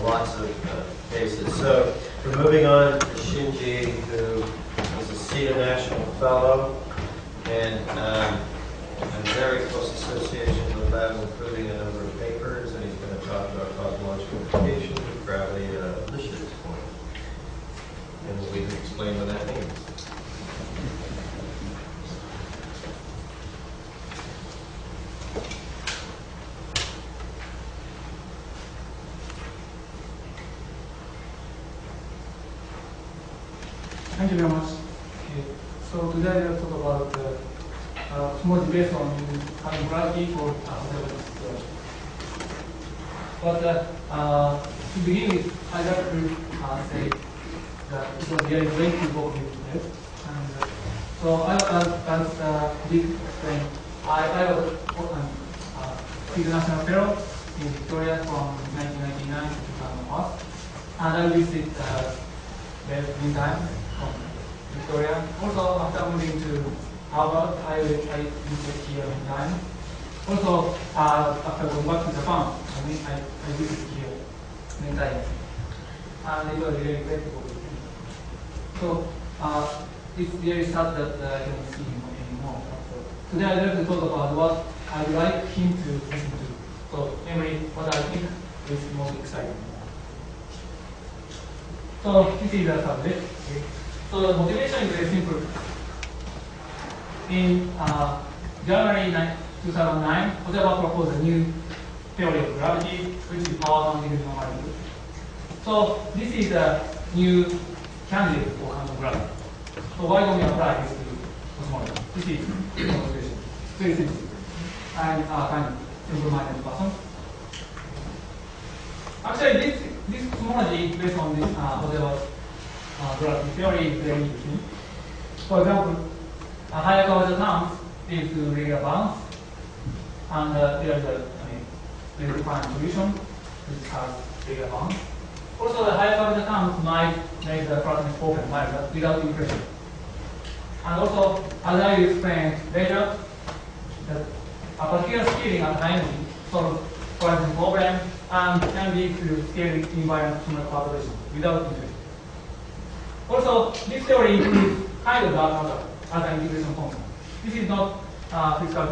lots of cases. So we're moving on to Shinji, who is a CITA National Fellow, and a very close association with Lev, including a number of papers, and he's going to talk about cosmological implications of gravity at a Lipschitz point. And we can explain what that means. Thank you very much. Okay. So today we'll talk about cosmology based on having gravity for whatever this is. But to begin with, I'd like to say that it was very great to work with it. And so as Dick explained, I was a National Fellow in Victoria from 1999 to 2001, and I visited many times from Victoria. Also, after moving to Harvard, I visited here many times. Also, after going back to Japan, I visited here many times. And it was really great to work with him. So, it's very sad that I don't see him anymore. So, today I'd like to talk about what I'd like him to listen to. So, namely, what I think is most exciting. So this is the subject. Okay. So the motivation is very simple. In January 2009, Vaudrevange proposed a new theory of gravity, which is power bounding normality. So this is a new candidate for quantum gravity. So why don't we apply this to cosmology? This is the motivation. Very simple. I'm a kind of simple-minded person. Actually, this cosmology based on this Vaudrevange gravity theory is very interesting. For example, a higher curvature terms lead to regular bounds, and there is a well-defined solution which has regular bounds. Also, the higher curvature terms might make the flatness open without impression. And also, as I will explain later, that a particular scaling at high energy solves quantum problem and can lead to scaling invariant similar perturbation without integration. Also, this theory includes kind of dark matter as an integration function. This is not physical,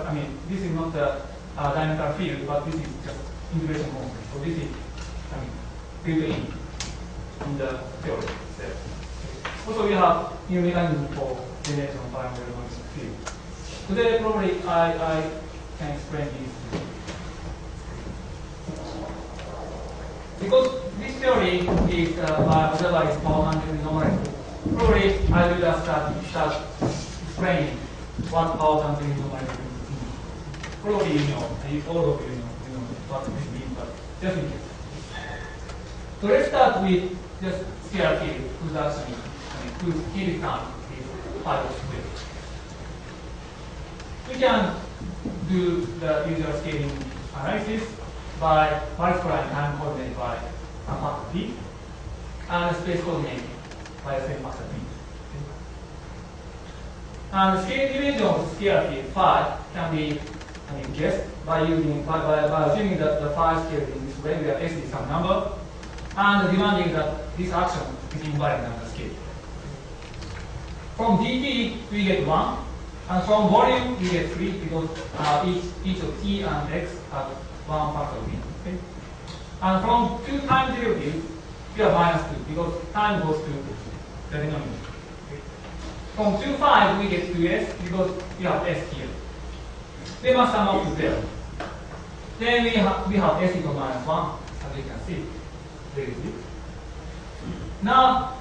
this is not the diameter field, but this is just integration function. So this is built in the theory itself. Also, we have new mechanism for generation of Vaudrevange field. Today, probably I can explain this. Because this theory is Vaudrevange power bounding normality, probably I will just start explaining what power bounding normality means. Probably you know, all of you know what this means, but just in case. So let's start with just scalar field, whose actually, whose cubic term is 5 squared. We can do the usual scaling analysis by multiplying time coordinate by a factor p, and space coordinate by the same factor p. And the scaling dimension of the scalar field phi can be guessed by assuming that the phi scale in this way, where s is some number, and demanding that this action is invariant on the scale. From dt we get 1, and from volume we get 3 because each of t and x have one factor v. Okay? And from 2 time derivatives, we have minus 2 because time goes to the denominator. Okay? From 2, 5, we get 2s because we have s here. They must sum up to 0. Then we have s equals minus 1, as you can see. Very easy. Now,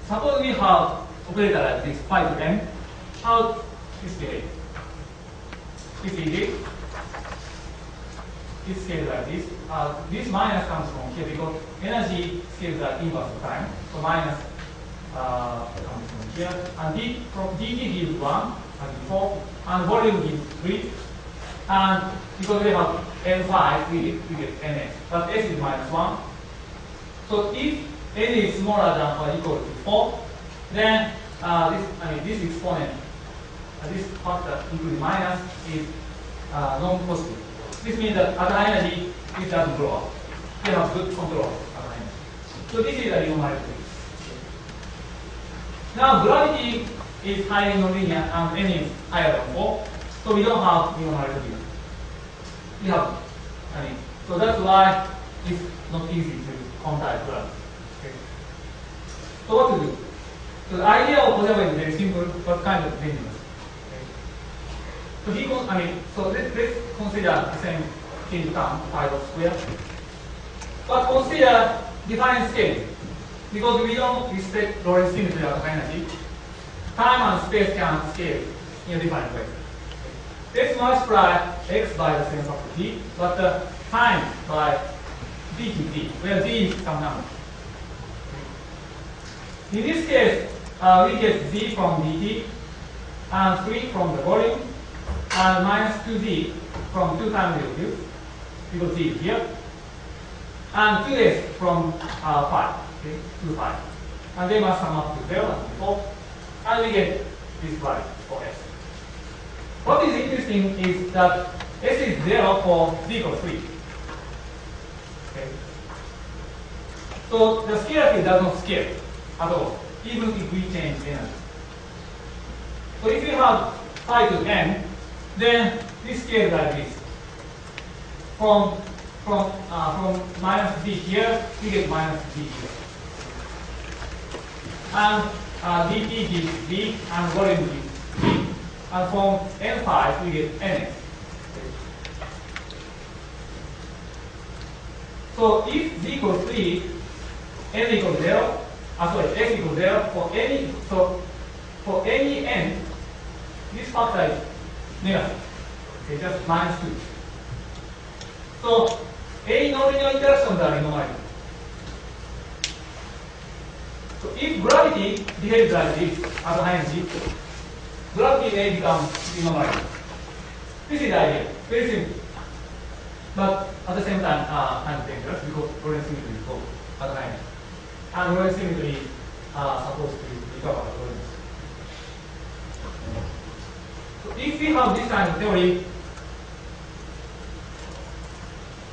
suppose we have operator like this, phi to m. How this behave? It's easy. It scales like this. This minus comes from here because energy scales like inverse of time. So minus comes from here. And from dt gives 1 as before, and volume gives 3. And because we have n5, we get ns. But s is minus 1. So if n is smaller than or equal to 4, then this exponent, this factor including minus, is non-positive. This means that at high energy, it doesn't grow up. you have good control. So this is a linearity. Now gravity is highly nonlinear and n is higher than 4, so we don't have linearity. We have, so that's why it's not easy to quantize gravity. Okay. So what to do? So the idea of Vaudrevange is very simple, but kind of dangerous. Okay. So let's consider the same change term, pi dot square. But consider defined scaling, because we don't respect Lorentz symmetry of energy. Time and space can scale in a different way. Let's multiply x by the same factor t, but the time by dt, where d is some number. In this case, we get z from dt, and 3 from the volume, and minus 2z from 2 times derivative, because z is here, and 2s from pi, okay, 2 pi. And they must sum up to 0 as before, and we get this value for s. What is interesting is that s is 0 for z equals 3. Okay. So the scalarity does not scale at all, even if we change energy. So if you have pi to n, then this scales like this. From minus d here, we get minus d here. And dt gives d, and volume gives d. And from n5, we get nx. So if z equals 3, n equals 0, x equals 0, for any n, this factor is negative. Okay, just minus 2. So any nonlinear interactions are linear. So if gravity behaves like this at high energy, gravity may become linear. This is the idea, very simple. But at the same time, kind of dangerous because Lorentz symmetry is low at high energy. And Lorentz symmetry is supposed to recover the Lorentz. So if we have this kind of theory,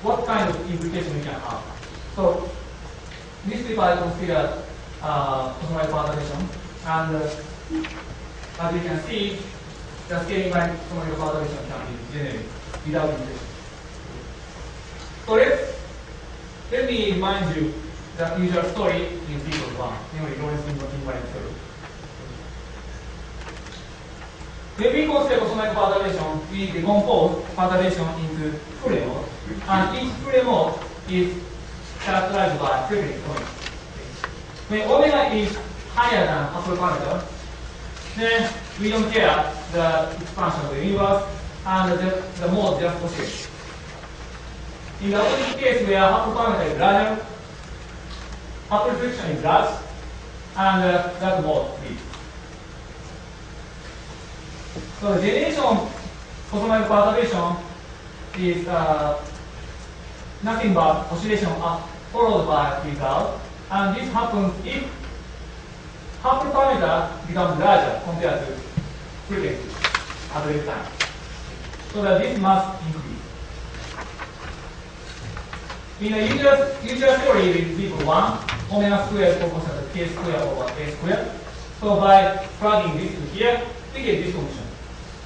what kind of implication we can have? So this paper considers cosmological perturbation, and as you can see, the scaling by cosmological perturbation can be generated without implication. So let me remind you the usual story in equals 1, namely Lorentz invariant theory. When we consider cosmological perturbation, we decompose perturbation into Fourier mode, and each Fourier mode is characterized by frequency domain. When omega is higher than absolute parameter, then we don't care the expansion of the universe, and the mode just oscillates. In the opposite case, where absolute parameter is larger, absolute friction is large, and that mode leads. So the generation of cosmological perturbation is nothing but oscillation up followed by without, and this happens if absolute parameter becomes larger compared to frequency at the time. So that this must increase. In a usual theory with z equals 1, omega squared is proportional to k squared over a squared. So by plugging this to here, we get this condition.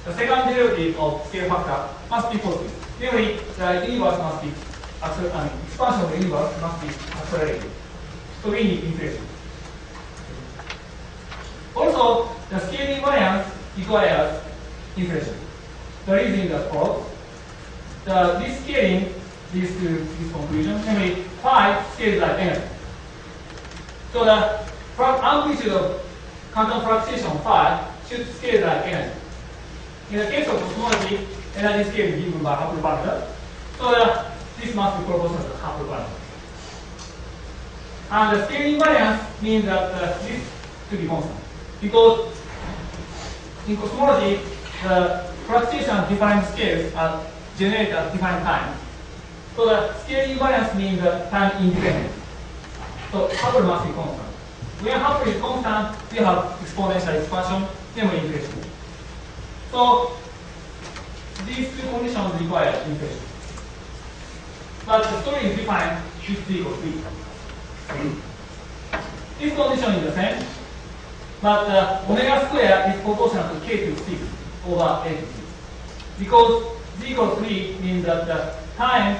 The second derivative of scale factor must be positive. Namely, the universe must be expansion of the universe must be accelerated. So we need inflation. Also, the scale invariance requires inflation. The reason is as follows. This scaling leads to this conclusion. Namely, phi scales like energy. So the amplitude of quantum fluctuation phi should scale like energy. In the case of cosmology, energy scale is given by Hubble parameter. So this must be proportional to Hubble parameter. And the scale invariance means that this should be constant. Because in cosmology, the fluctuation at different scales are generated at different times. So the scale invariance means time independent. So Hubble must be constant. When Hubble is constant, we have exponential expansion, namely inflation. So these two conditions require inflation. But the story is different if t equals 3. This condition is the same, but omega square is proportional to k to 6 over a to 6. Because z equals 3 means that the time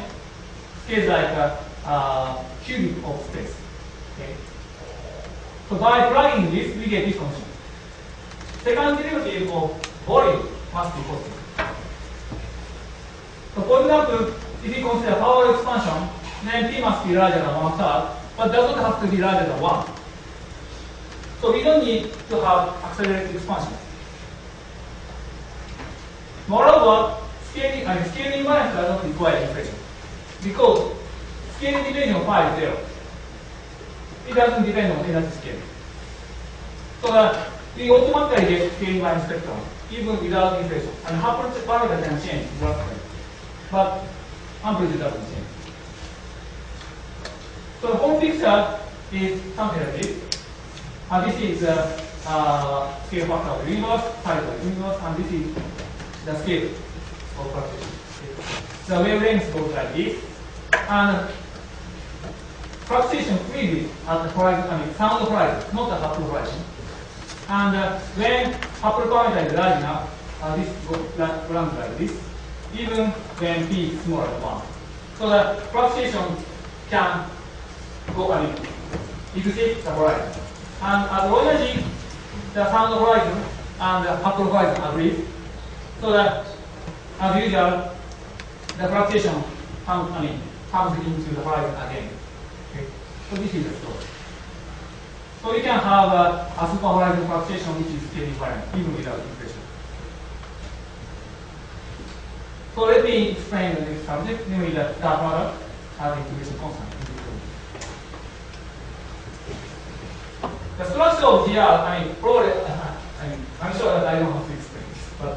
scales like a cubic of space. Okay? So by plugging this, we get this condition. Second derivative of volume must be positive. So for example, if you consider power expansion, then P must be larger than 1/3, but doesn't have to be larger than 1. So we don't need to have accelerated expansion. Moreover, scaling balance does not require inflation, because scaling depending on phi is 0. It doesn't depend on energy scale. So that we automatically get scaling balance spectrum even without inflation. And Hubble parameter can change drastically, but amplitude doesn't change. So the whole picture is something like this. This is the scale factor of the universe, size of the universe, and this is the scale of fluctuation. The wavelength goes like this, and fluctuation freely at the horizon, sound horizon, not the Hubble horizon. And when Hubble parameter is large enough, this runs like this, even when P is smaller than 1. So the fluctuation can go a little, exceed the horizon. And at low energy, the sound horizon and the Hubble horizon agree. So that, as usual, the fluctuation comes into the horizon again. Okay? So this is the story. So we can have a super horizon fluctuation which is scale invariant, even without inflation. So let me explain the next subject, namely the dark matter as integration constant. The structure of GR, probably, I'm sure that I don't have to explain this, but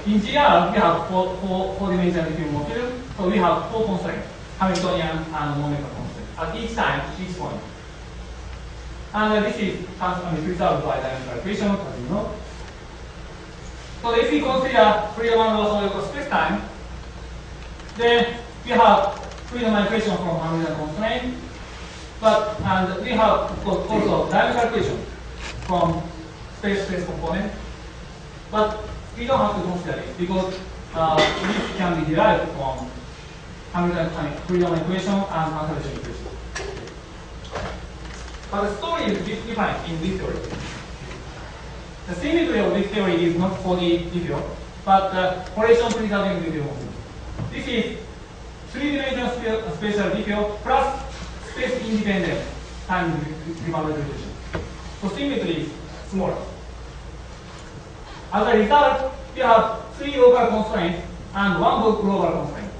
in GR we have four-dimensional diffusion field, so we have 4 constraints, Hamiltonian and momentum constraints at each time, each point. And this is preserved by dynamical equation, as you know. So if we consider Friedman local space-time, then we have Friedman equation from Hamilton constraint, and we have of course also dynamical equation from space-space component, but we don't have to consider it because this can be derived from Hamilton Friedman equation and cancellation equation. But the story is different in this theory. The symmetry of this theory is not fully different, but the correlation preserving different. This is 3-dimensional spatial different plus space-independent time revaluation. So symmetry is smaller. As a result, we have 3 local constraints and 1 global constraint.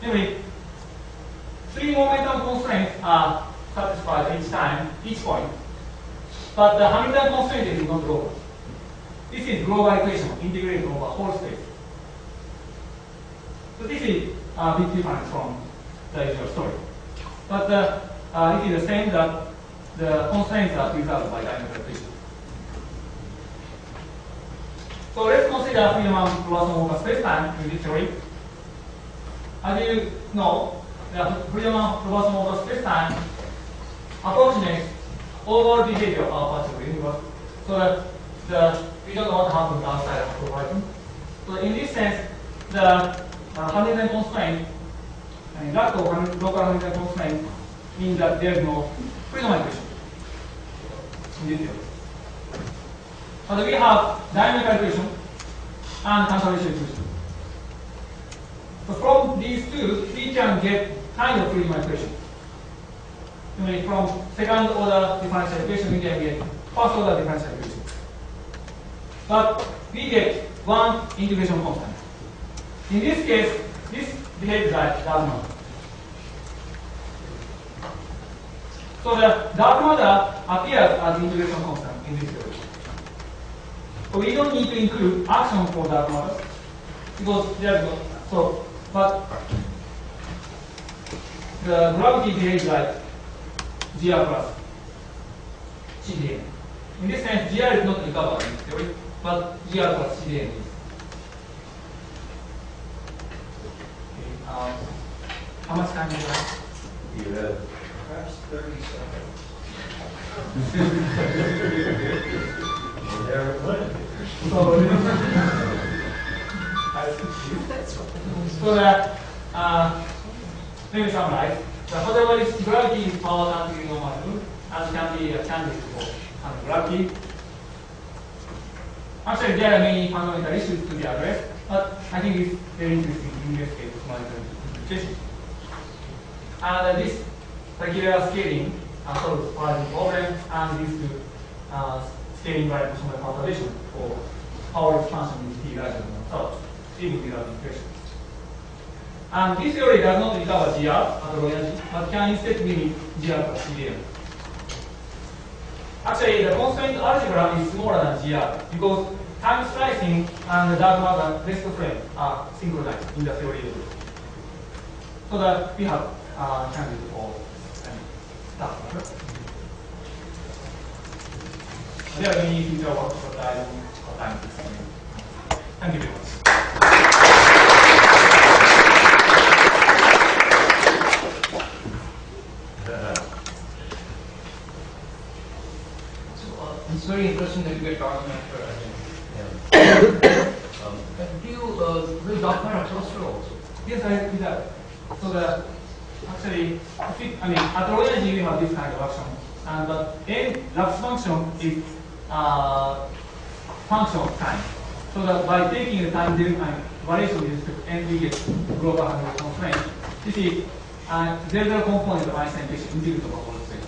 Anyway, 3 momentum constraints are satisfied each time, each point. But the Hamilton constraint is not global. This is global equation integrated over whole space. So this is a bit different from the usual story. But it is the same that the constraints are preserved by dynamical equation. So let's consider Friedman-Robertson space-time in this theory. As you know, the Friedman-Robertson space-time approximates overall behavior of our particular universe, so that we don't know what happens outside of the horizon. So in this sense, the Hamilton constraint, lack of local Hamilton constraint means that there is no Friedman equation in this theory. But we have dynamical equation and cancellation equation. So from these two, we can get kind of Friedman equation. From second order differential equation, we can get first order differential equation. But we get one integration constant. In this case, this behaves like dark matter. So the dark matter appears as the integration constant in this theory. So we don't need to include action for dark matter because there is no. But the gravity behaves like GR plus CDN. In this sense, GR is not recovered in this theory, but GR plus CDN is. How much time do you have? You have perhaps 30 seconds. There it went. So that, let me summarize. The whatever is gravity is power density normal and can be a candidate for gravity. Actually, there are many fundamental issues to be addressed, but I think it's very interesting to investigate monitoring implications. And this particular scaling solves the problem and leads to scaling by positional conservation for power expansion in T larger than 1000, even without inflation. And this theory does not recover GR at low energy, but can instead limit GR plus CDM. Actually, the constraint algebra is smaller than GR because time slicing and the dark matter rest frame are synchronized in the theory. So that we have candidate for dark matter. There are many future works, but I don't have time to explain. Thank you very much. It's very interesting that you get dark matter. Do you will dark matter cluster also? Yes, I do that. So that actually, at low energy we have this kind of action, and the n lux function is function of time. So that by taking the time variation with respect to n, we get global Hamilton constraint. This is zero component of Einstein equation integral over whole space.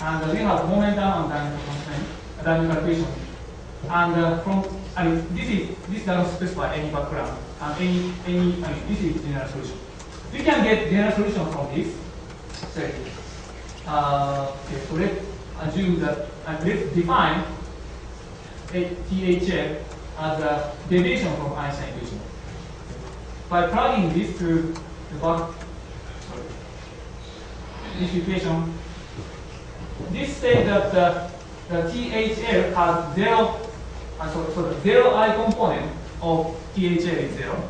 And we have momentum and dynamical constraint, dynamical equation. And this doesn't specify any background and this is general solution. We can get general solution from this. So let's assume that let's define THF as a deviation from Einstein equation. By plugging this to this equation, this says that the THL has zero. So the zero I component of THL is 0.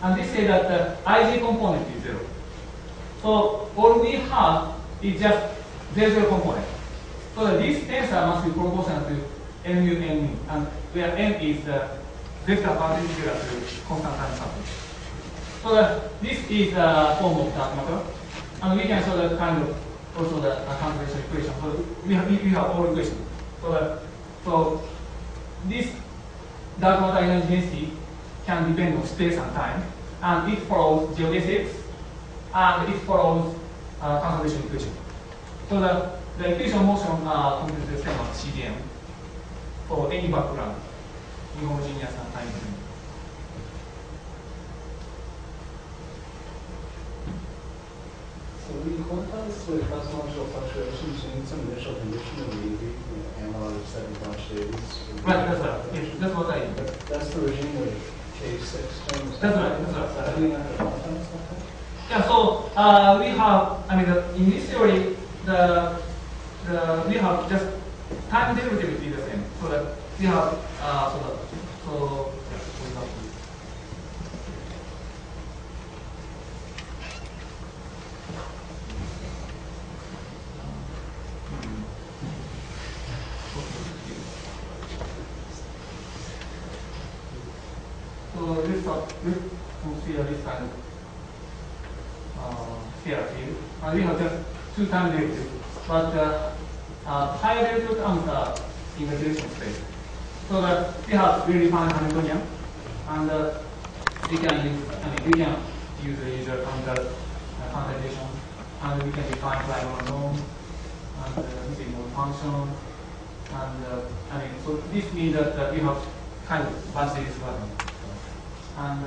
And this says that the IJ component is 0. So all we have is just 0 component. So that this tensor must be proportional to mu n, and where n is the vector perpendicular to constant time sample. So that this is a form of dark matter. And we can show that kind of also the conservation equation. So we have all equations. So this dark matter energy density can depend on space and time, and it follows geodesics, and it follows conservation equation. So the equation motion computes the same as CDM for any background in homogeneous and time domain. So in contrast with cosmological fluctuations, you need some initial condition of the analog setting bunch states. Right, that's right. Yes, that's what I mean. That's the regime with K6 terms. That's right, that's right. How do we not have something? Yeah, so we have, in this theory, we have just time derivative will be the same. So that we have, for example, so let's consider this kind of scalar field. And we have just two time derivatives, but higher derivative terms are in the direction space. So that we have really fine Hamiltonian, and we can use the usual quantization, and we can define primal norm and using more function, and so this means that we have kind of bunch series value. And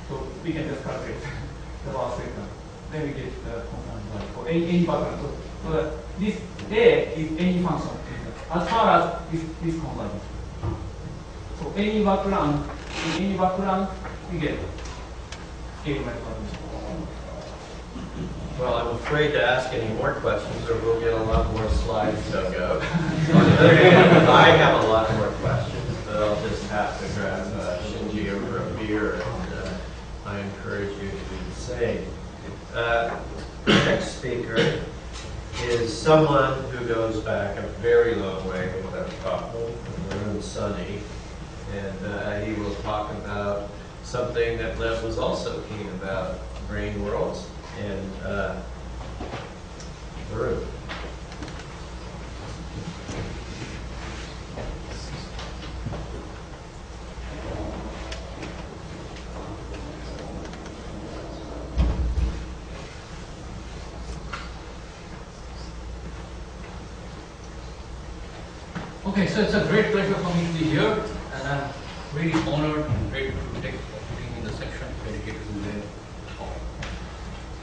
so we can just calculate the last vector. Then we get the constant value for any background. So this A is any function as far as this converges. So any background, we get any background. Well, I'm afraid to ask any more questions, or we'll get a lot more slides dug up. On the other hand, I have a lot more questions, but I'll just have to grab Shinji over a beer, and I encourage you to do the same. The next speaker is someone who goes back a very long way with Lev Kofman, Varun Sahni, and he will talk about something that Lev was also keen about, brain worlds, and Varun. Okay, so it's a great pleasure for me to be here, and I'm really honored and grateful to take opportunity in the section dedicated to Lev Kofman.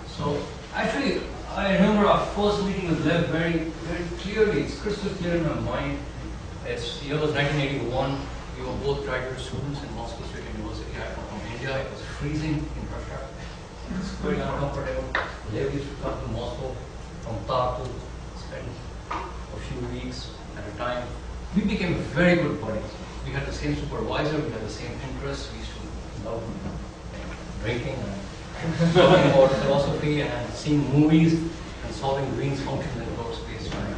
So, actually, I remember our first meeting with Lev very clearly. It's crystal clear in my mind. The year was 1981. We were both graduate students in Moscow State University. I come from India. It was freezing in Russia. It was very uncomfortable. Lev used to come to Moscow from Tartu, spend a few weeks at a time. We became very good buddies. We had the same supervisor, we had the same interests. We used to love drinking and talking about philosophy and seeing movies and solving Green's functions in lower space time.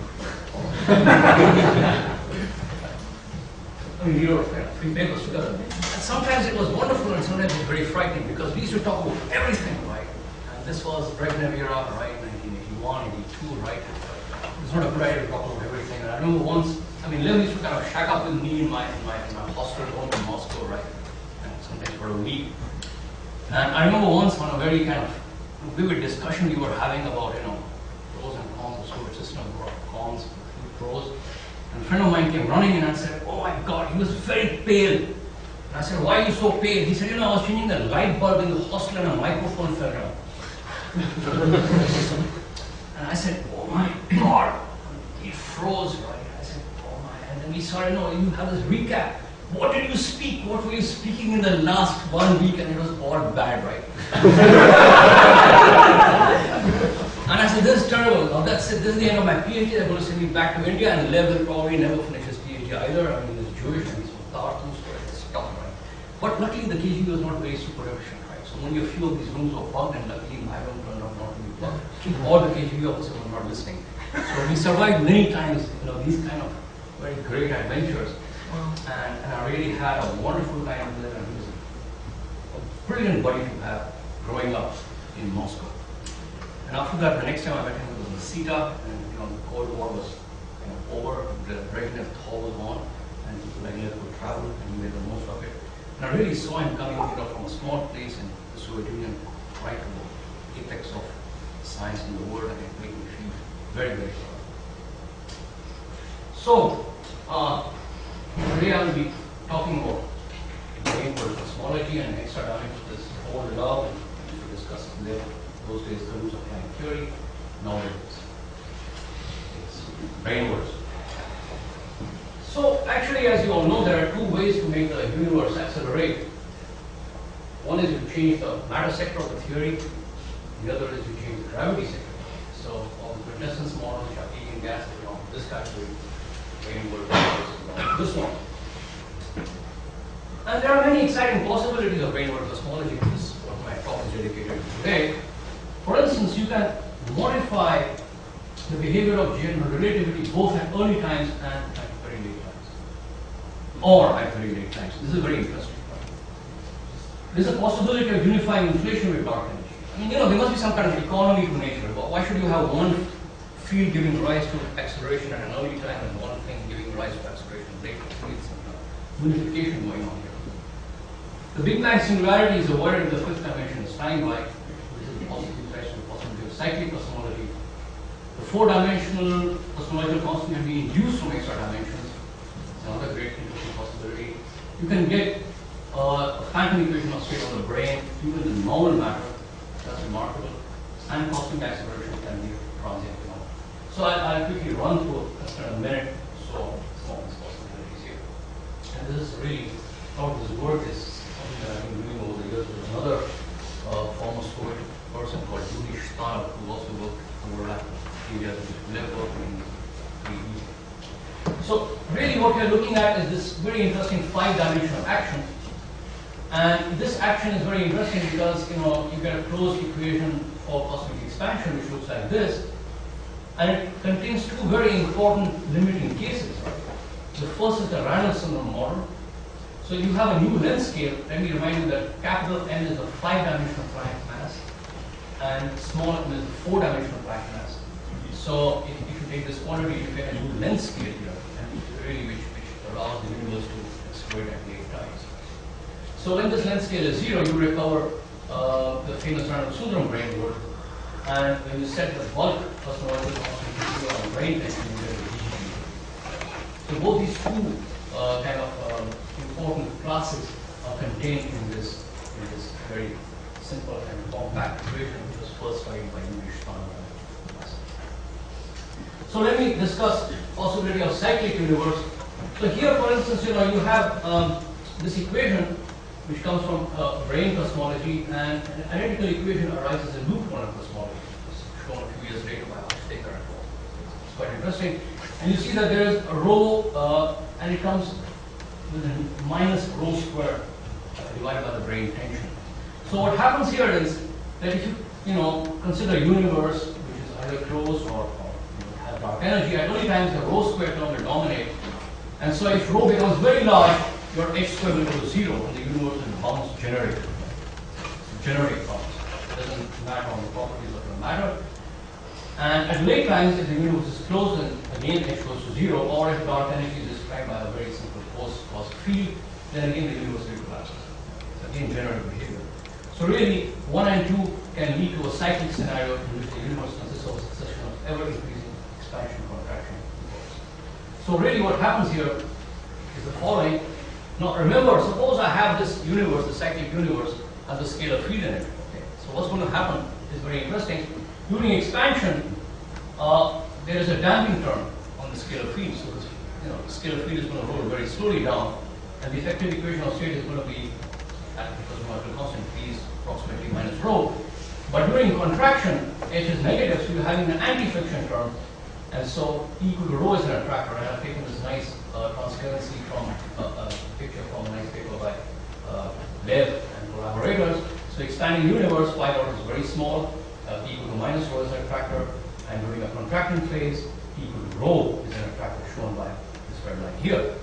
I mean, we wrote three papers together. And sometimes it was wonderful and sometimes it was very frightening because we used to talk about everything, right? And this was Brezhnev era, right? 1981, 82, right? It's not a good idea to talk about everything. And I remember once, Lev used to kind of shack up with me in my hostel home in Moscow, right? And sometimes for a week. And I remember once on a very kind of vivid discussion we were having about, pros and cons of Soviet system, cons, pros. And a friend of mine came running in and said, "Oh my God, he was very pale." And I said, "Why are you so pale?" He said, "I was changing the light bulb in the hostel and a microphone fell down." And I said, "Oh my God." He froze, right? I said, "Oh my," and then we started, you have this recap. What did you speak? What were you speaking in the last 1 week? And it was all bad, right? And I said, "This is terrible. Now that's it. This is the end of my PhD. They're going to send me back to India." And Lev will probably never finish his PhD either. He's Jewish and he's from Tartu, so it's tough, right? But luckily the KGB was not very super efficient, right? So only a few of these rooms were bugged, and luckily my room turned out not to be bugged. All the KGB officers were not listening. So we survived many times, these kind of very great adventures. And I really had a wonderful time with him, and he was a brilliant buddy to have growing up in Moscow. And after that, the next time I met him was in CITA, and the Cold War was over, the Brezhnev thaw was on, and Lev could travel, and he made the most of it. And I really saw him coming from a small place in the Soviet Union, right to the apex of science in the world, and it made me feel very, very proud. So, today I will be talking about brain world cosmology and extra dimensions. This whole love, and we should discuss Lev those days the roots of time theory. Now it's brain worlds. So actually, as you all know, there are two ways to make the universe accelerate. One is to change the matter sector of the theory. The other is to change the gravity sector. So all the quintessence models, which are heat and gas, this category, brain world, this one. And there are many exciting possibilities of brain world cosmology. This is what my talk is dedicated to today. For instance, you can modify the behavior of general relativity both at early times and at very late times. Or at very late times. This is a very interesting point. There is a possibility of unifying inflation with dark energy. There must be some kind of economy to nature. Why should you have one field giving rise to acceleration at an early time and one thing giving rise to acceleration later? It's some unification going on here. The Big Bang singularity is avoided in the fifth dimension as time-like. This is the possibility of cyclic cosmology. The four-dimensional cosmological constant can be induced from extra dimensions. It's another great interesting possibility. You can get a phantom equation of state of the brain, even in normal matter. That's remarkable. And cosmic acceleration can be transient. So I'll quickly run through just in a minute. So some of these possibilities here. And this is really how this work is something that I've been doing over the years with another former Soviet person called Yuri Shtanov, who also worked overlap areas with Lev Kofman in 3D. So really what we're looking at is this very interesting 5-dimensional action. And this action is very interesting because you get a closed equation called cosmic expansion, which looks like this. And it contains two very important limiting cases. Right? The first is the Reynolds syndrome model. So you have a new length scale. Let me remind you that capital N is a 5-dimensional Planck mass, and small m is a 4-dimensional Planck mass. So if you take this quantity, you get a new length scale here, and really which allows the universe to exploit at 8 times. So when this length scale is 0, you recover the famous Reynolds syndrome brain world. And when you set the bulk cosmological constant to 0 on brain tension, you get a DGB. So both these two kind of important classes are contained in this very simple and compact equation, which was first studied by English Sahni. So let me discuss possibility of cyclic universe. So here, for instance, you have this equation which comes from brain cosmology, and an identical equation arises in loop quantum cosmology. It's shown a few years later by Pascal. It's quite interesting. And you see that there is a rho, and it comes with a minus rho squared divided by the brain tension. So what happens here is that if you consider a universe which is either closed or has dark energy, at only times the rho squared term will dominate. And so if rho becomes very large, your h squared will go to 0, and the universe will bounce generate. Generate bounce. It doesn't matter on the properties of the matter. And at late times, if the universe is closed, then again h goes to 0, or if dark energy is described by a very simple force called field, then again the universe will collapse. So again, generative behavior. So really, 1 and 2 can lead to a cyclic scenario in which the universe consists of a succession of ever-increasing expansion contraction. So really what happens here is the following. Now remember, suppose I have this universe, the cyclic universe, has a scalar field in it. Okay. So what's going to happen is very interesting. During expansion, there is a damping term on the scalar field. So this, the scalar field is going to roll very slowly down, and the effective equation of state is going to be at the cosmological constant p is approximately minus rho. But during contraction, h is negative, so you're having an anti-friction term, and so E equal to rho is an attractor. And I've taken this nice transparency from a picture from a nice paper by Lev and collaborators. So expanding universe, phi dot is very small, E equal to minus rho is an attractor, and during a contracting phase, E equal to rho is an attractor shown by this red line here.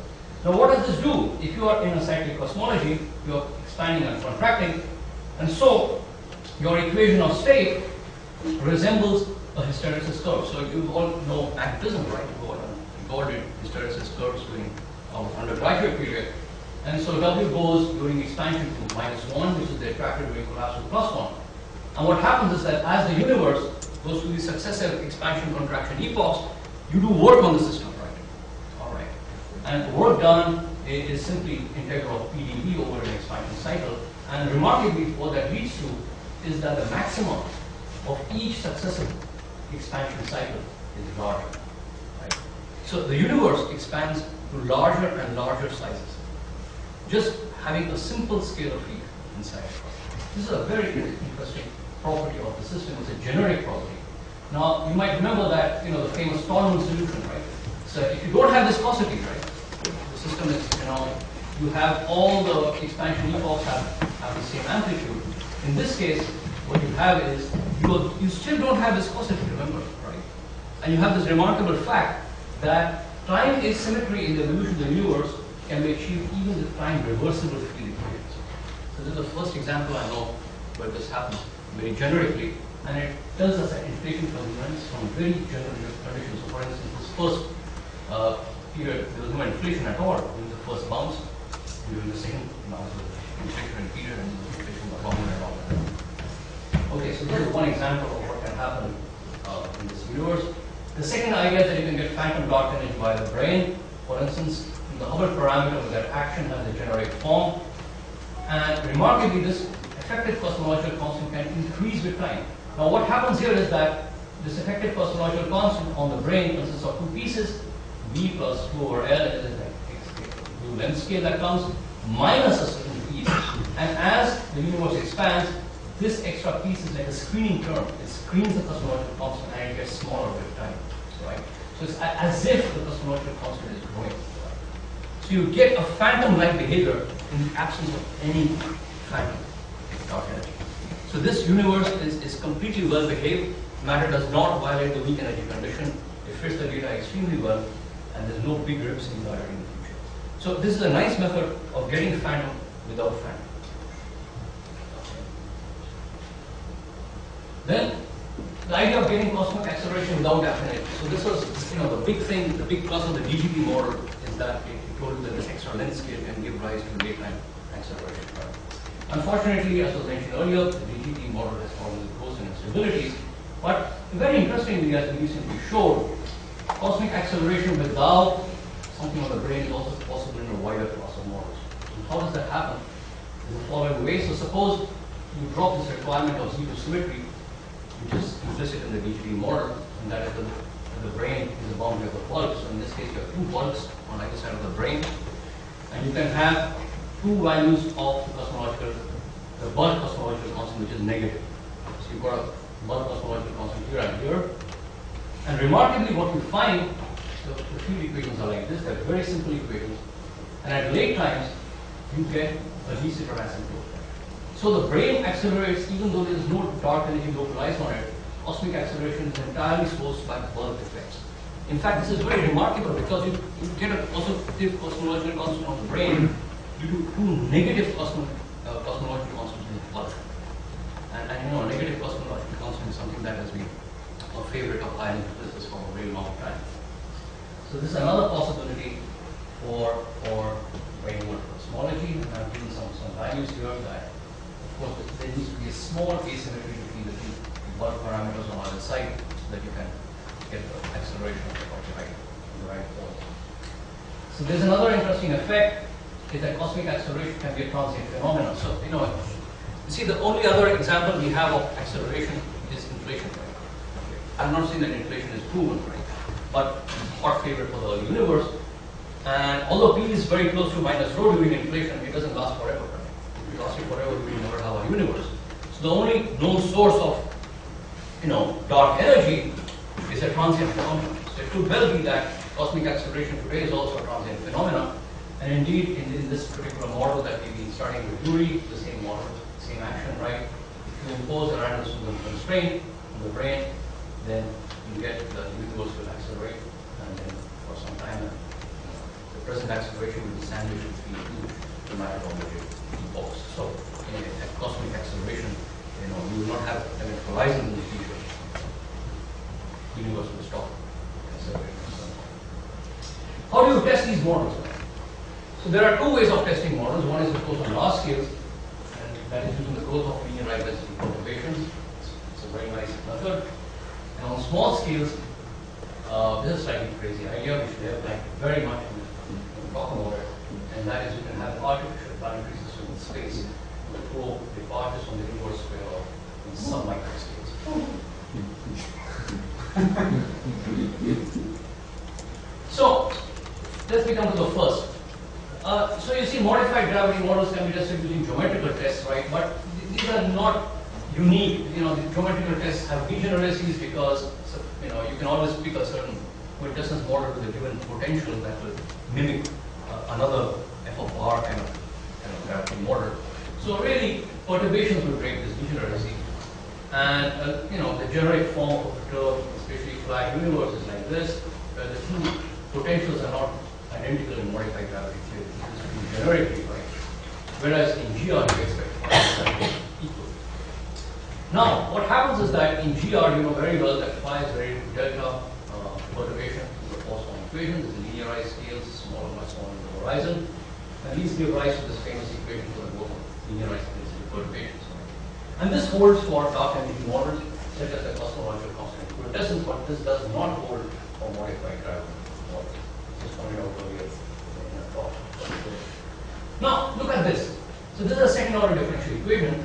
Now what does this do? If you are in a cyclic cosmology, you are expanding and contracting, and so your equation of state resembles a hysteresis curve. So you all know magnetism, right? You all did hysteresis curves during our undergraduate period. And so W goes during expansion to -1, which is the attractor during collapse to +1. And what happens is that as the universe goes through the successive expansion contraction epochs, you do work on the system, right? All right. And the work done is simply integral of PdV over an expansion cycle. And remarkably, what that leads to is that the maximum of each successive expansion cycle is larger. Right? So the universe expands to larger and larger sizes, just having a simple scalar field inside. This is a very interesting property of the system. It's a generic property. Now, you might remember that, the famous Thoery solution, right? So if you don't have viscosity, right, the system is, you have all the expansion epochs have the same amplitude. In this case, what you have is, you still don't have viscosity, remember, right? And you have this remarkable fact that time asymmetry in the evolution of the universe can be achieved even with time reversible field equations. So this is the first example I know where this happens very generically, and it tells us that inflation turbulence from very general conditions. So for instance, this first period, there was no inflation at all during the first bounce. During the second bounce, there was inflation in period, and the inflation was common and all that. Okay, so this is one example of what can happen in this universe. The second idea is that you can get phantom dark energy by the brain. For instance, in the Hubble parameter with that action has a generic form. And remarkably, this effective cosmological constant can increase with time. Now what happens here is that this effective cosmological constant on the brain consists of two pieces, V plus 2 over L, it is a new length scale that comes, minus a certain piece. And as the universe expands, this extra piece is like a screening term. It screens the cosmological constant and it gets smaller with time, right? So it's as if the cosmological constant is growing. Right? So you get a phantom-like behavior in the absence of any phantom dark energy. So this universe is completely well behaved. Matter does not violate the weak energy condition. It fits the data extremely well, and there's no big rips in the future. So this is a nice method of getting phantom without phantom. Then the idea of getting cosmic acceleration without affinity. So this was, the big thing, the big plus of the DGP model is that it told you that this extra length scale can give rise to daytime acceleration. Right? Unfortunately, as was mentioned earlier, the DGP model has found close instabilities. But very interestingly, as we recently showed, cosmic acceleration without something on the brain is also possible in a wider class of models. And how does that happen? In the following way. So suppose you drop this requirement of zero symmetry, which is implicit in the DGP model, and that is the brain is the boundary of the bulk. So in this case, you have two bulks on either side of the brain, and you can have two values of the bulk cosmological constant, which is negative. So you've got a bulk cosmological constant here and here. And remarkably, what you find, the field equations are like this, they're very simple equations. And at late times, you get a de Sitter asymptote. So the brain accelerates even though there is no dark energy localized on it. Cosmic acceleration is entirely sourced by bulk effects. In fact, this is very remarkable because you get a positive cosmological constant on the brain due to two negative cosmological constants in the bulk. And negative cosmological constant is something that has been a favorite of high-energy physicists for a very long time. So this is another possibility for brain-wide cosmology, and I've given some values here that, of course, there needs to be a small asymmetry between the two bulk parameters on either side so that you can get the acceleration of the right point. So there's another interesting effect is that cosmic acceleration can be a transient phenomenon. So you see the only other example we have of acceleration is inflation rate. I'm not saying that inflation is proven, right? But hot favorite for the universe. And although P is very close to minus rho during inflation, it doesn't last forever. If it lasted forever, we will never have a universe. So the only known source of dark energy is a transient phenomenon. So it could well be that cosmic acceleration today is also a transient phenomenon. And indeed, in this particular model that we've been starting with Thoery, the same model, same action, right? If you impose a random Schumann constraint on the brain, then you get the universe will accelerate, and then for some time, the present acceleration will be sandwiched between two matter-dominated epochs. So, in a cosmic acceleration, you will not have an horizon in the future. The universe will stop accelerating. How do you test these models? So there are two ways of testing models. One is, of course, on large scales, and that is using the growth of linear high density perturbations. It's a very nice method. And on small scales, this is a slightly crazy idea, which we have like very much in talk about it, and that is you can have artificial planetary systems in space that throw departures from the universe scale in some microscales. So let's become to the first. So you see, modified gravity models can be tested using geometrical tests, right? But these are not unique. The geometrical tests have degeneracies because you can always pick a certain quintessence model with a given potential that will mimic another f of r kind of gravity model. So really, perturbations will break this degeneracy, and the generic form of the curve, especially flat universe, is like this, where the two potentials are not identical in modified gravity theory. This is generically right. Whereas in GR you expect phi to be equal. Now, what happens is that in GR you know very well that phi is related to delta perturbation to the Poisson equation. There's a linearized scales, smaller, much smaller than the horizon. And these give rise to this famous equation for the both linearized density perturbations. And this holds for dark energy models such as the cosmological constant quintessence, but this does not hold for modified gravity models. Just pointed out earlier in a talk. Now, look at this. So this is a second order differential equation.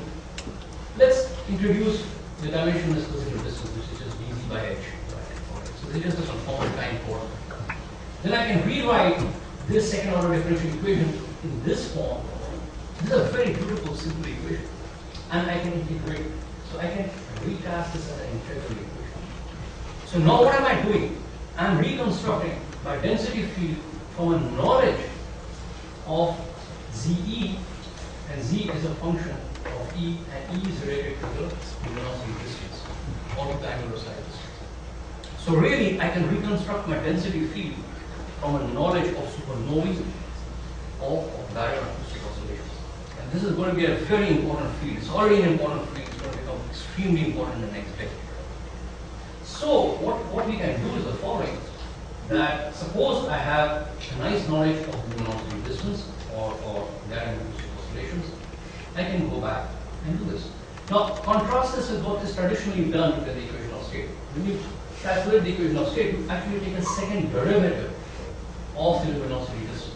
Let's introduce the dimensionless positive distance, which is just dz by h. Right? So this is just a conformal time form. Then I can rewrite this second order differential equation in this form. This is a very beautiful, simple equation. And I can integrate. So I can recast this as an integral equation. So now what am I doing? I'm reconstructing my density field from a knowledge of ZE, and Z is a function of E, and E is related to the luminosity distance or the angular side distance. So really, I can reconstruct my density field from a knowledge of supernovae or of baryon acoustic oscillations. And this is going to be a very important field. It's already an important field. It's going to become extremely important in the next decade. So what we can do is the following. That suppose I have a nice knowledge of luminosity distance or baryon acoustic oscillations, I can go back and do this. Now, contrast this with what is traditionally done with the equation of state. When you calculate the equation of state, you actually take a second derivative of the luminosity distance.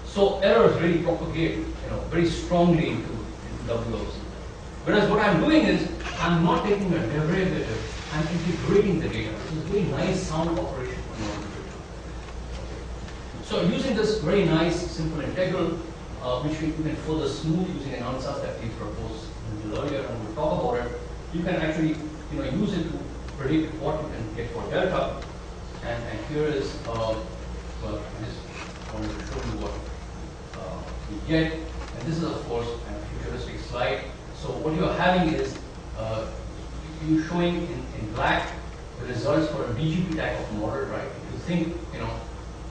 So errors really propagate, very strongly into WOC. Whereas what I'm doing is, I'm not taking a derivative, I'm integrating the data. This is a very nice sound operation. So using this very nice simple integral, which we can further smooth using an ansatz that we proposed a little earlier, and we'll talk about it, you can actually use it to predict what you can get for delta. And here is, well, I just wanted to show you what we get. And this is, of course, a futuristic slide. So what you're having is, you showing in black the results for a DGP type of model, right? If you think,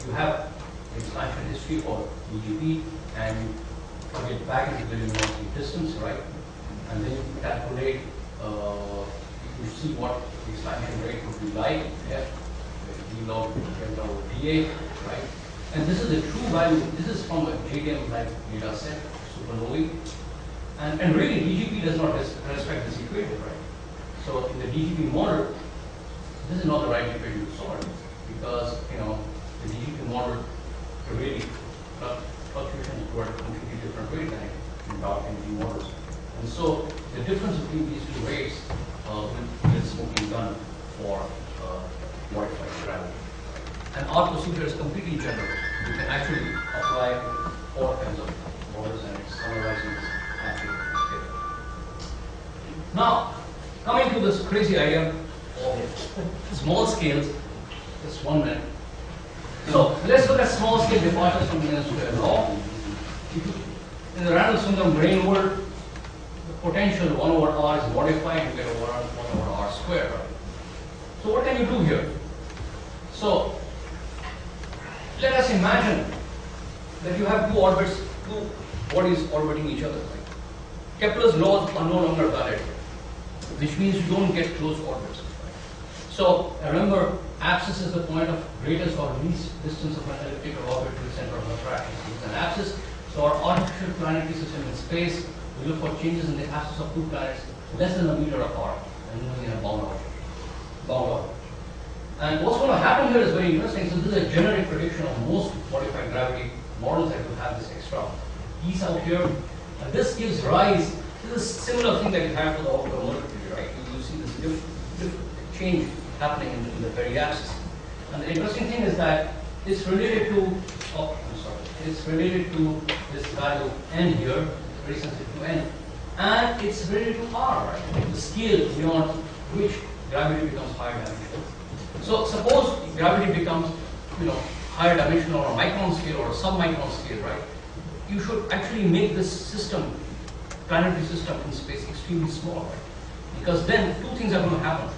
you have expansion history for DGP, and you get back into the luminosity distance, right? And then you calculate, you see what the expansion rate would be like, F, D log delta over dA, right? And this is the true value. This is from a JDM-like data set, supernovae. And really, DGP does not respect this equation, right? So in the DGP model, this is not the right equation to solve, because the DGP model really fluctuations were a completely different rate than in dark energy models. And so the difference between these two rates with smoking done for modified gravity. And our procedure is completely general. You can actually apply all kinds of models, and it's summarizing this actually. Now, coming to this crazy idea of small scales, just 1 minute. So let's look at small scale departures from the square law. In the random Sundram grain world, the potential 1 over r is modified, you get 1 over r squared. Right? So what can you do here? So let us imagine that you have two bodies orbiting each other. Right? Kepler's laws are no longer valid, which means you don't get close orbits. So remember, abscissa is the point of greatest or least distance of an elliptical orbit to the center of attraction. It's an abscissa. So our artificial planetary system in space, we look for changes in the abscissa of two planets less than a meter apart, and moving in a bound orbit. And what's going to happen here is very interesting. So this is a generic prediction of most modified gravity models that will have this extra piece out here. And this gives rise to this similar thing that you have for the orbital mobility, right? You see this different change happening in the very axis. And the interesting thing is that it's related to, it's related to this value n here, very sensitive to n, and it's related to r, right? The scale beyond which gravity becomes higher dimensional. So suppose gravity becomes, higher dimensional or a micron scale or a sub-micron scale, right? You should actually make this system, planetary system in space, extremely small, right? Because then two things are going to happen.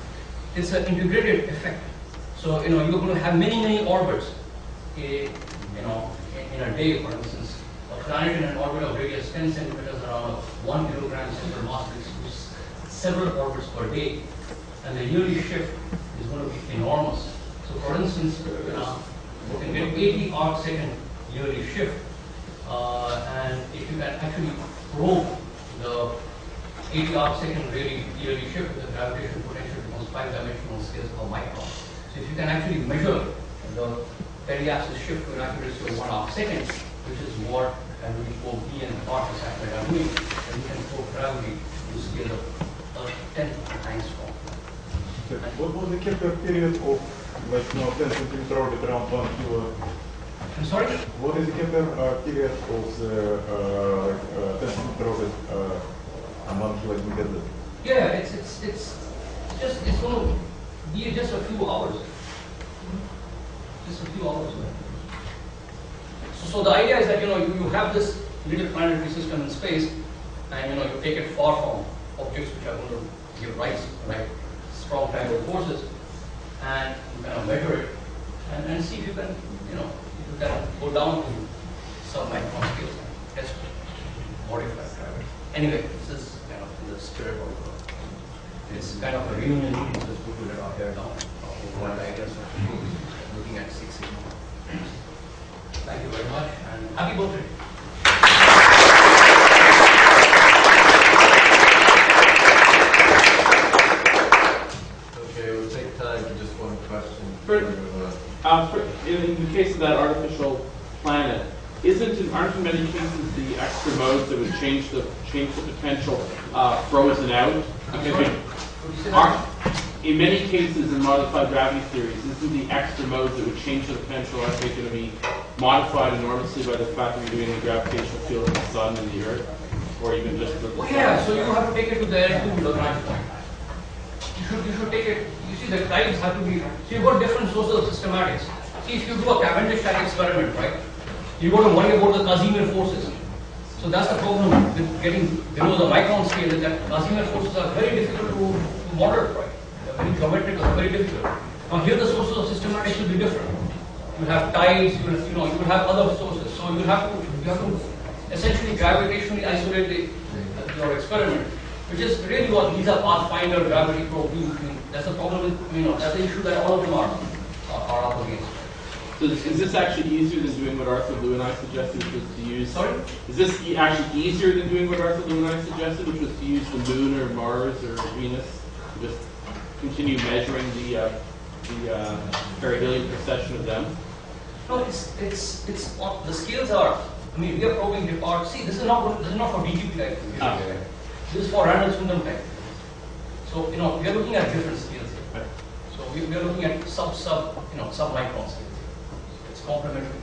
It's an integrated effect. So you're going to have many orbits. In a day, for instance, a planet in an orbit of radius 10 centimeters around a 1 kilogram central mass distributes several orbits per day, and the yearly shift is going to be enormous. So, for instance, you can get 80 arc-second yearly shift, and if you can actually probe the 80 arc-second yearly shift with the gravitational potential becomes 5-dimensional scales per micron. So if you can actually measure the periapsis shift to an accuracy of 1 arc-second, which is what W4B and particle satellite are doing, then you can probe gravity to scale of 10 times from. What was the Kepler period of 10 centimeter orbit around 1 kilo? I'm sorry? What is the Kepler period of the 10 centimeter orbit on 1 kilometer? Yeah, it's going to be just a few hours. Just a few hours. So the idea is that you have this little planetary system in space, and you take it far from objects which are going to give rise, right, strong triangle forces, and you kind of measure it and see if you can, you can go down to some micron scales and test modify gravity. Anyway, this is kind of in the spirit of it's kind of a reunion meeting with those people that are here now. One ideas of looking at 6 Sigma. Thank you very much and happy birthday. Okay, we'll take time for just one question. In the case of that artificial planet, aren't in many cases the extra modes that would change the potential frozen out? In many cases in modified gravity theories, isn't the extra modes that would change the potential, I think, going to be modified enormously by the fact that you're doing the gravitational field of the sun and the Earth, or even just the sun? Yeah, so you have to take it to the Vaudrevange point. You should take it. You see, the tides have to be. So you've got different sources of systematics. See, if you do a Cavendish-type experiment, right? You got to worry about the Casimir forces. So that's the problem with getting below the micron scale, is that Casimir forces are very difficult to model, right? They're very geometrical, very difficult. Now here the sources of systematics will be different. You have tides, you will have other sources. So you have to essentially gravitationally isolate your experiment, which is really what these are pathfinder gravity probe. That's the problem with, that's the issue that all of them are up against. So is this actually easier than doing what Arthur Lew and I suggested, which was to use? Sorry? Is this actually easier than doing what Arthur Lew and I suggested, which was to use the Moon or Mars or Venus, and just continue measuring the perihelion precession of them? No, it's the scales are. We are probing the part. See, this is not for DGP type. This is for Randall-Sundam type. So we are looking at different scales here. Right. So we are looking at sub-micron scales. It's complementary.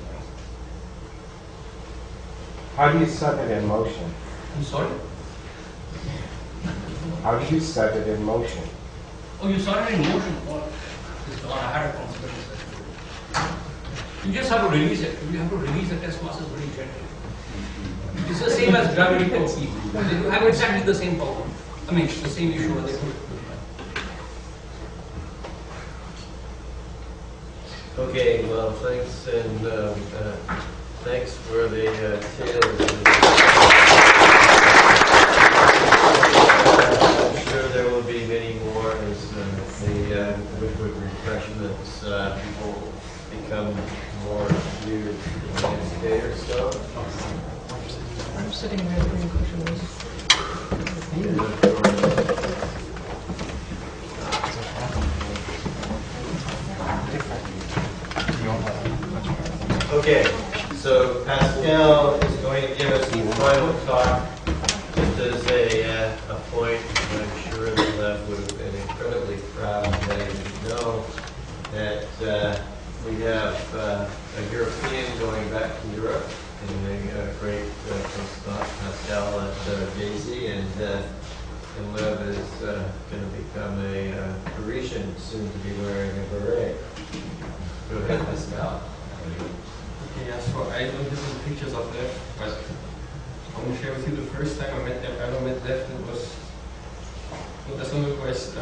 How do you set it in motion? I'm sorry? How do you set it in motion? Oh, you saw it in motion. Oh, this is I had a consideration. You just have to release it. You have to release the test masses very gently. It's the same as gravity probe. They have exactly the same problem. I mean, the same issue when they do it. Okay, well, thanks, and thanks for the tales. I'm sure there will be many more as the liquid refreshments people become more clear the next day or so. I'm sitting there doing questions. Okay, so Pascal is going to give us the final talk, just as a point. I'm sure that Lev would have been incredibly proud of letting you know that we have a European going back to Europe, and a great postdoc, Pascal at Daisy, and Lev is going to become a Parisian, soon to be wearing a beret. Go ahead, Pascal. Yeah, so I don't have any pictures of Lev, but I want to share with you the first time I ever met Lev. It was not as long ago as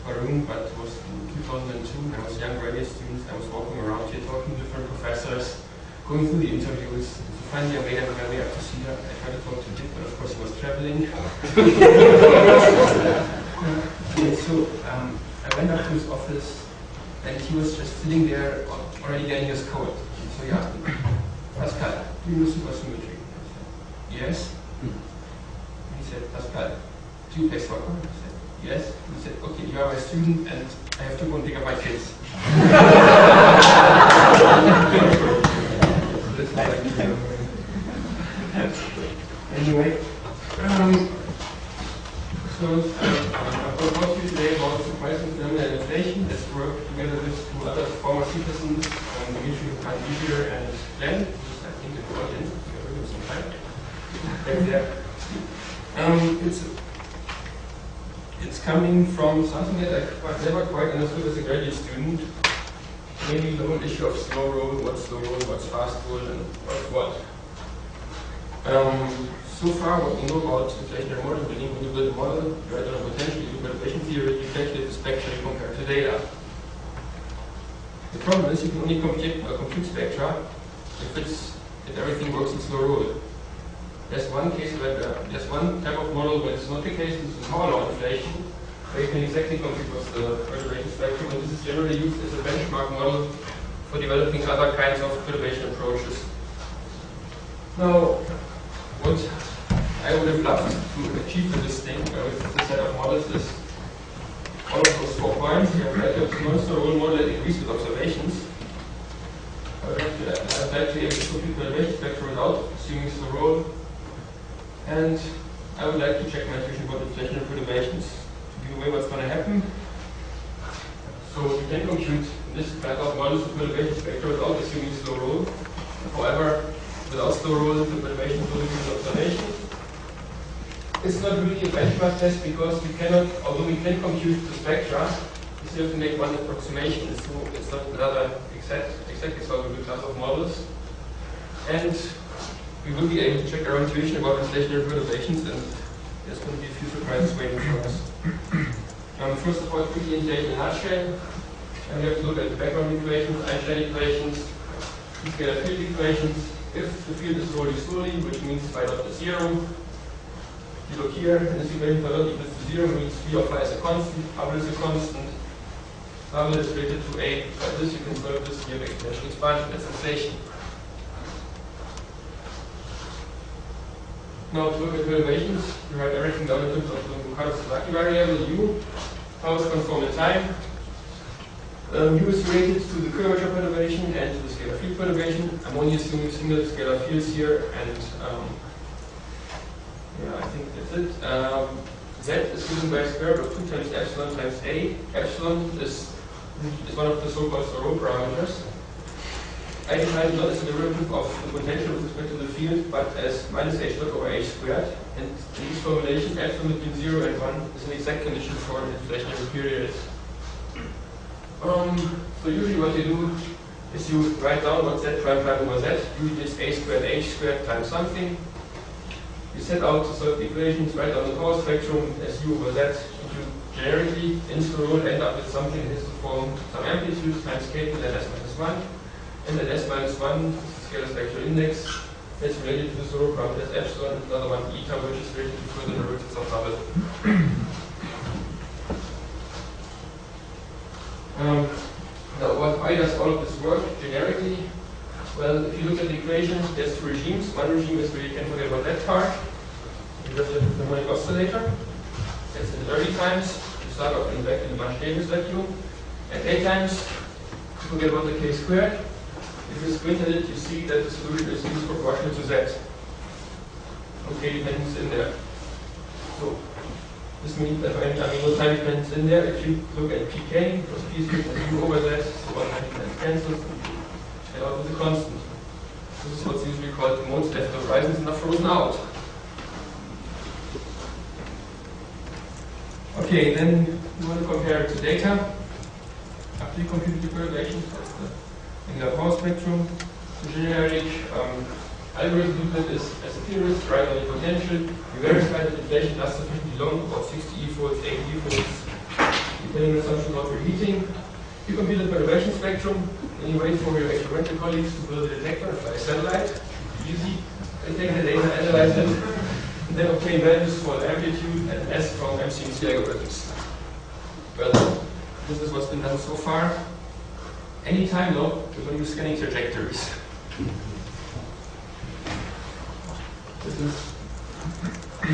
Varun, but it was in 2002. I was a young graduate student. I was walking around here talking to different professors, going through the interviews. So finally, I made it my way up to see her. I tried to talk to Dick, but of course he was traveling. And so I went up to his office, and he was just sitting there already getting his coat. So yeah, Pascal, do you know supersymmetry? I said, yes. He said, Pascal, do you play soccer? I said, yes. He said, okay, you are my student and I have to go and pick up my kids. Anyway, so I will talk to you today about surprising thermal inflation. Let's work together with two other former citizens, Dimitri and Glenn, which is, I think, the audience. We are really some time. It's coming from something that I never quite understood as a graduate student. Maybe the whole issue of slow roll, what's slow roll, what's fast roll, and what's what. so far what we know about inflationary model building, when you build a model, you write down a potential, you do perturbation theory, you calculate the spectra, you compare to data. The problem is you can only compute spectra if everything works in slow roll. There's one case where there's one type of model where it's not the case, it's a law inflation, where you can exactly compute what's the perturbation spectrum, and this is generally used as a benchmark model for developing other kinds of perturbation approaches. Now, what I would have loved to achieve with this thing, with this set of models, is all of those 4 points. You have like a non-slow roll model that agrees with observations. I'd like to be able to compute perturbation spectrum without assuming slow roll. And I would like to check my intuition about inflationary perturbations to give away what's going to happen. So you can compute this kind of models of perturbation spectra without assuming slow roll. However, without slow roll, the perturbation will be an observation. It's not really a benchmark test because we cannot, although we can compute the spectra, we still have to make one approximation. It's not another exactly solvable class of models. And we will be able to check our intuition about inflationary perturbations, and there's going to be a few surprises waiting for us. First of all, quickly in a nutshell, we have to look at the background equations, Einstein equations, scalar field equations. If the field is rolling slowly, which means phi dot is 0, you look here, and this equation phi dot equals to 0 means v of phi is a constant, bubble is a constant, bubble is related to A. By this you can solve this here by exponential expansion, that's inflation. Now to look at perturbations, you write everything down in terms of the Mukohyama variable u, how is conformal in time. U is related to the curvature perturbation and to the scalar field perturbation. I'm only assuming single scalar fields here, and yeah, I think that's it. Z is given by a square root of 2 times epsilon times A. Epsilon is one of the so-called slow parameters. I define it not as a derivative of the potential with respect to the field, but as minus h dot over h squared. And in this formulation, epsilon between 0 and 1 is an exact condition for an inflationary period. So usually what you do is you write down what z prime prime over z. Usually it's a squared h squared times something. You set out to solve the equations, write down the power spectrum as u over z. You generically, in slow roll, end up with something that has to form some amplitude times k to the s minus 1. And at s minus 1, scalar spectral index, that's related to the slow roll parameter as epsilon, and another one eta, which is related to further derivatives of bubble. Now, why does all of this work generically? Well, if you look at the equation, there's 2 regimes. One regime is where you can forget about that part. You just have the harmonic oscillator. That's in the early times. You start off in back in the March-Davis vacuum. At 8 times, you forget about the k squared. If you squint at it, you see that the solution is least proportional to z. Okay, dependence in there. So this means that no time dependence in there. If you look at pk, because p is equal to u over z, so one time dependence cancels, and out with a constant. This is what's usually called the modes left of horizons and are frozen out. Okay, then you want to compare it to data. After you compute the perturbations, that's the angular power spectrum. The generic algorithm movement is as a theorist, write on the potential. You verify that inflation lasts sufficiently long, about 60 e-folds, 80 e-folds, depending on assumption of reheating. You compute the perturbation spectrum, and you wait for your experimental colleagues to build a detector, fly a satellite. Easy. They take the data, analyze it, and then obtain values for the amplitude and S from MCMC algorithms. Well, this is what's been done so far. Anytime though, we're going to use scanning trajectories. This is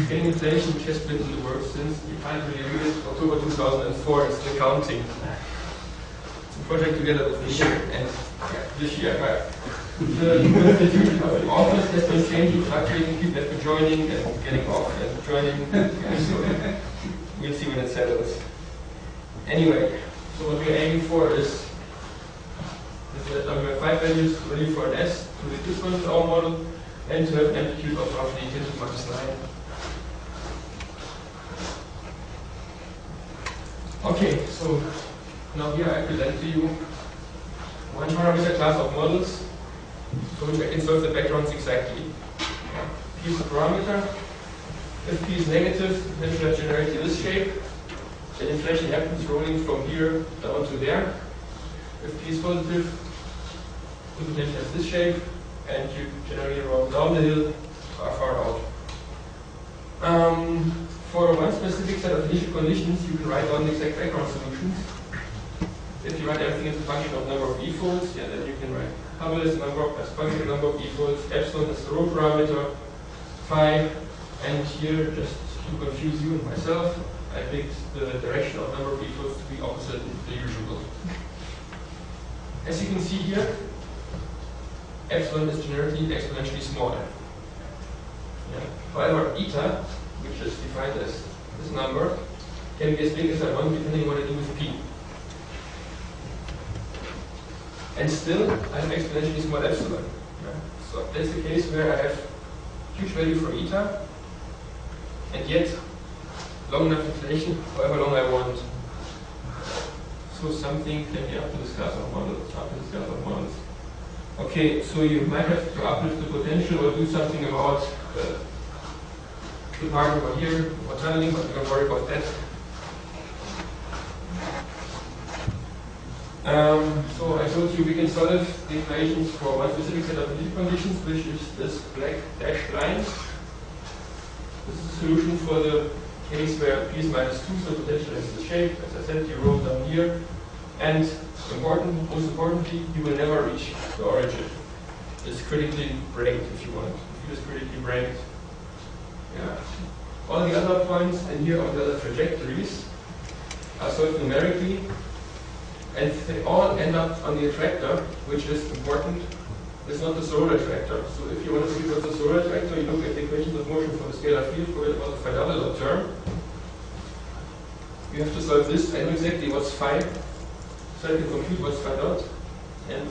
scanning inflation, which has been in the works since you can't really read it, October 2004, and still counting. It's a project together with me and this year. The institution of the office has been changing, fluctuating, people have been joining and getting off and joining. So we'll see when it settles. Anyway, so what we're aiming for is that we have 5 values ready for an S to the equivalent to our model, and to have an amplitude of roughly 10 to the minus 9. Okay, so now here I present to you one parameter class of models, so I can solve the backgrounds exactly. P P is a parameter. If P is negative, then you have generally this shape. The inflation happens rolling from here down to there. If P is positive, the potential has this shape, and you generally roll down the hill far out. For one specific set of initial conditions, you can write down the exact background solutions. If you write everything as a function of number of e-folds, yeah, then you can write Hubble is Pascal number of e-folds, epsilon is the row parameter, phi, and here, just to confuse you and myself, I picked the direction of number of e-folds to be opposite the usual. As you can see here, epsilon is generally exponentially smaller. Yeah. However, eta, which is defined as this number, can be as big as I want depending on what I do with p. And still, I have exponentially small epsilon. Yeah. So that's the case where I have huge value for eta, and yet long enough inflation, however long I want. So something can be up to the scale of models, Okay, so you might have to uplift the potential or do something about the part over here, or tunneling, but don't worry about that. So I told you we can solve the equations for one specific set of initial conditions, which is this black dashed line. This is the solution for the case where P is minus 2, so potential has the shape. As I said, you roll down here. And most importantly, you will never reach the origin. It's critically branked if you want. If it is critically branked. Yeah. All the other points and here all the other trajectories are solved numerically, and they all end up on the attractor, which is important. It's not the solar attractor. So if you want to figure out the solar attractor, you look at the equations of motion for the scalar field, forget about the phi double dot term. You have to solve this. I know exactly what's phi, so I can compute what's phi dot, and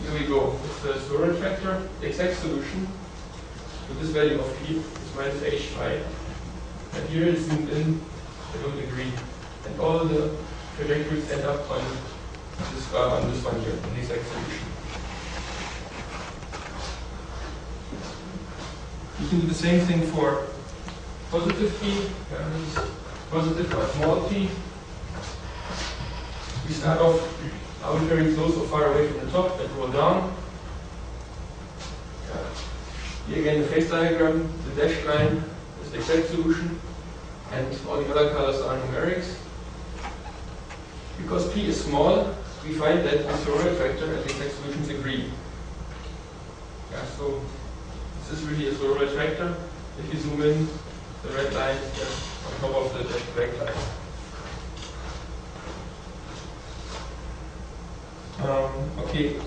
here we go. It's the solar attractor, the exact solution to this value of p is minus h phi. And here it's zoomed in, I don't agree. And all the trajectories end up on this one here, on the exact solution. You can do the same thing for positive p, positive or small p. We start off arbitrarily close or far away from the top and roll down. Here again the phase diagram, the dashed line is the exact solution, and all the other colors are numerics. Because p is small, we find that the solar attractor and the exact solutions agree. So this is really a solar attractor. If you zoom in, the red line is on top of the black line. Okay.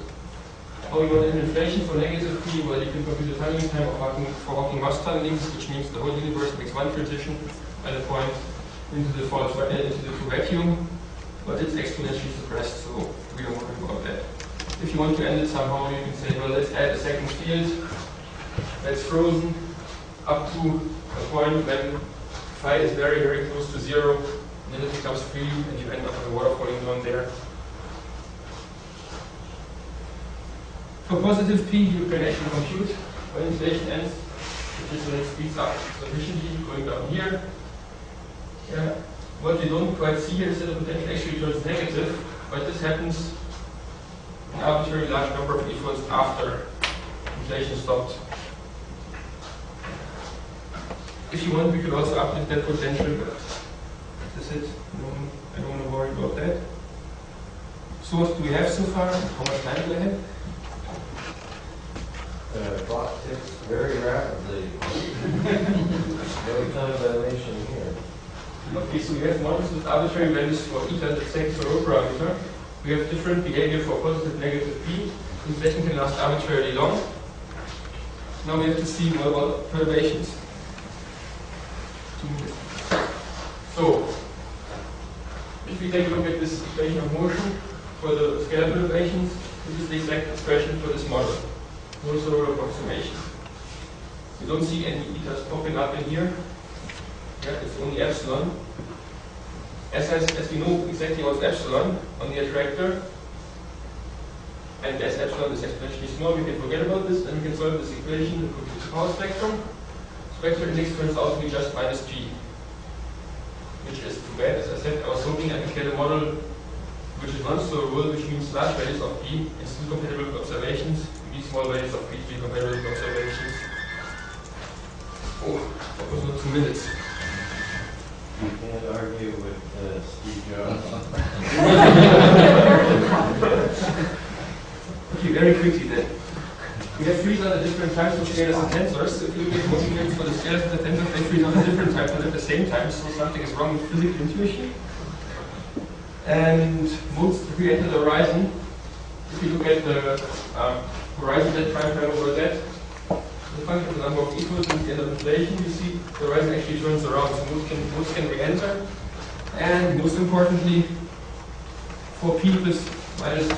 How you want an inflation for negative p? Well, you can compute the tunneling time for Hawking-Moss tunnelings, which means the whole universe makes one transition at a point into the vacuum, but it's exponentially suppressed, so we don't worry about that. If you want to end it somehow, you can say, well, let's add a second field that's frozen up to a point when phi is very, very close to 0, and then it becomes free, and you end up with a water falling down there. For positive p, you can actually compute when inflation ends, which is when it speeds up sufficiently, going down here. Yeah. What you don't quite see here is that the potential actually turns negative, but this happens an arbitrarily large number of e-folds after inflation stopped. If you want, we could also uplift that potential, but that's it. I don't want to worry about that. So what do we have so far? How much time do I have? The clock ticks very rapidly. No time dilation here. Okay, so we have models with arbitrary values for eta, the second row parameter. We have different behavior for positive, negative p. Inflation can last arbitrarily long. Now we have to see what about perturbations. So, if we take a look at this equation of motion for the scalar perturbations, this is the exact expression for this model. No solar approximation. You don't see any etas popping up in here. Yeah, it's only epsilon. As we know exactly what's epsilon on the attractor, and as epsilon is exponentially small, we can forget about this, and we can solve this equation, the power spectrum. Spectral index turns out to be just minus G, which is too bad. As I said, I was hoping I could get a model which is non-slowable, which means large values of B is still compatible with observations, B small values of B to be compatible with observations. Oh, that was not 2 minutes. You can't argue with Steve Jobs. Okay, very quickly then. We have freeze on the different types of scalars and tensors. If you look at motivates for the scalars and the tensors, they freeze on the different types, but at the same time, so something is wrong with physical intuition. And modes re-enter the horizon. If you look at the horizon Z prime over Z, the function of the number of equals at the end of inflation, you see the horizon actually turns around, so modes can re-enter. And most importantly, for P plus minus 2,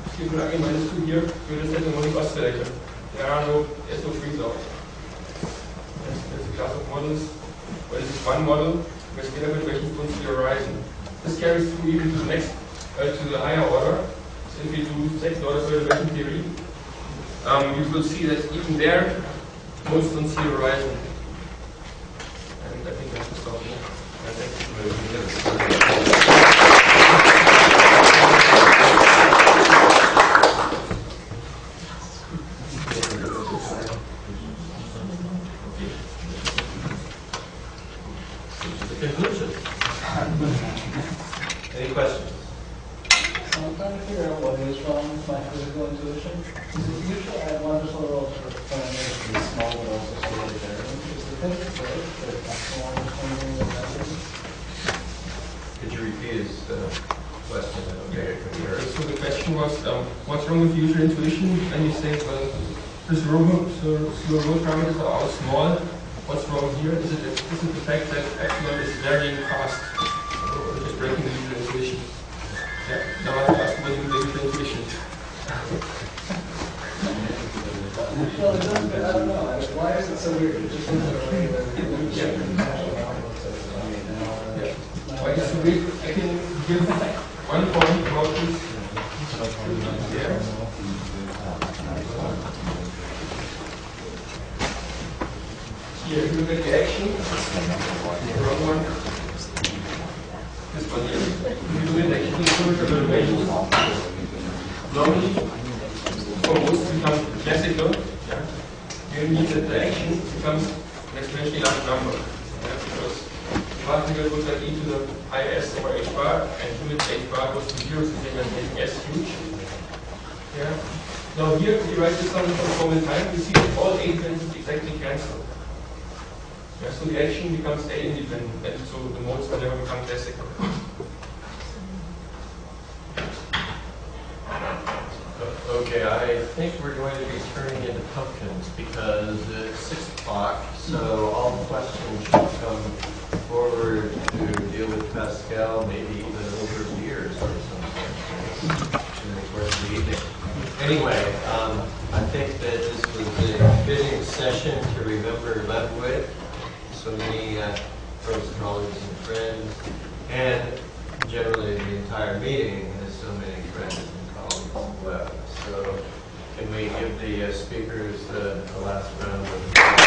if you plug in minus 2 here, you just have a monic oscillator. There's no freeze off. There's a class of models, where this is one model, where scalar perturbations don't see the horizon. This carries through even to the next, to the higher order. So if we do second order perturbation theory, you will see that even there, modes don't see the horizon. And I think that's the stop here. Conclusion. Any questions? I'm trying to figure out what is wrong with my physical intuition. Is it usually I want this little parameter to be small but also sort of there? Is the physics right that epsilon is changing the message? Could you repeat his question? So the question was, what's wrong with usual intuition? And you say, well, this row parameters are all small. What's wrong here? Is it the fact that epsilon is varying fast, which is breaking the usual intuition? Yeah. Now I have to ask about the usual intuition. Well, it doesn't, I don't know. Why is it so weird? It just isn't a way that Why is it so weird? I can give one point about this. Yeah. Here, if you look at the action, the wrong one. This one here. If you look at the action, normally, for modes to become classical, you need that the action becomes an exponentially large number. Because the particle goes like e to the is over h bar, and limit h bar goes to 0, so then I'm making s huge. Yeah. Now here, if you write this down in conformal time, you see that all A dimensions exactly cancel. Yeah, so the action becomes A independent, and so the modes will never become classical. Okay, I think we're going to be turning into pumpkins because it's 6 o'clock, so all the questions should come forward to deal with Pascal, maybe even over beers or something in the course of the evening. Anyway, I think that this was a fitting session to remember Lev, so many close colleagues and friends, and generally the entire meeting has so many friends and colleagues as well. So can we give the speakers the last round of applause?